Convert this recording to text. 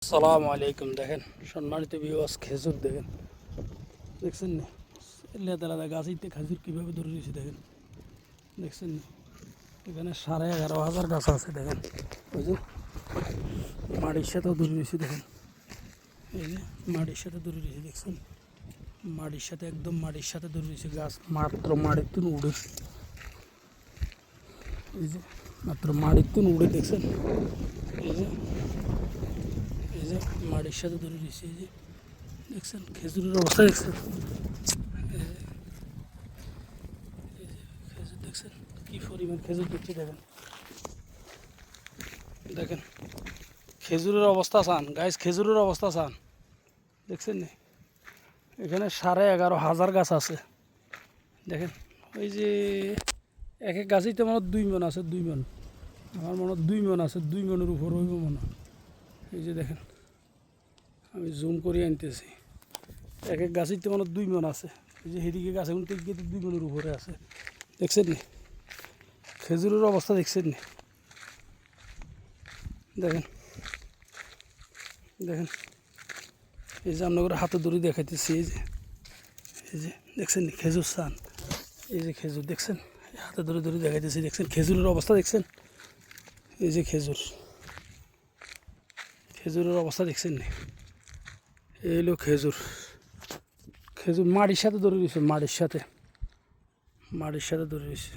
আসসালামু আলাইকুম। দেখেন সম্মানিত ভিউয়ার্স, খেজুর দেখেন, দেখছেন না? লেদা লেদা গাছিতে খেজুর কীভাবে ধরে রয়েছে দেখেন, দেখছেন না? এখানে 11,500 গাছ আছে দেখেন। ওই যে মাটির সাথেও ধরে রয়েছে দেখেন, এই যে মাটির সাথে ধরে রয়েছে দেখছেন, মাটির সাথে একদম মাটির সাথে ধরে রয়েছে গাছ, মাত্র মাটির তুন উড়ে, এই যে মাত্র মাটির তুন উড়ে দেখছেন, এই যে এই যে মাটির সাথে ধরে রয়েছে, এই যে দেখছেন খেজুরের অবস্থা দেখছেন, খেজুর দেখছেন কি পরিমাণ খেজুর দিচ্ছে দেখেন, দেখেন খেজুরের অবস্থা চান গাইস, খেজুরের অবস্থা চান দেখছেন নি? এখানে 11,500 গাছ আছে দেখেন। ওই যে এক এক গাছেই তো মনে 2 মণ আছে, 2 মণ, আমার মনে 2 মণ আছে, 2 মণের উপর হইব মনে হয়। এই যে দেখেন আমি জুম করে আনতেছি, এক এক গাছেই তো মনে 2 মণ আছে। এই যে হেদিকে গাছে উনতে গিয়ে তো 2 মণের উপরে আছে দেখছেন নি? খেজুরের অবস্থা দেখছেন নি? দেখেন দেখেন এই যে আপনাদের হাতে ধরে দেখাইতেছি, এই যে দেখছেন খেজুর চান, এই যে খেজুর দেখছেন, হাতে ধরে ধরে দেখাইতেছি দেখছেন খেজুরের অবস্থা দেখছেন, এই যে খেজুরের অবস্থা দেখছেন না? এই হলো খেজুর, খেজুর মাটির সাথে ধরে রয়েছে, মাটির সাথে ধরে রয়েছে।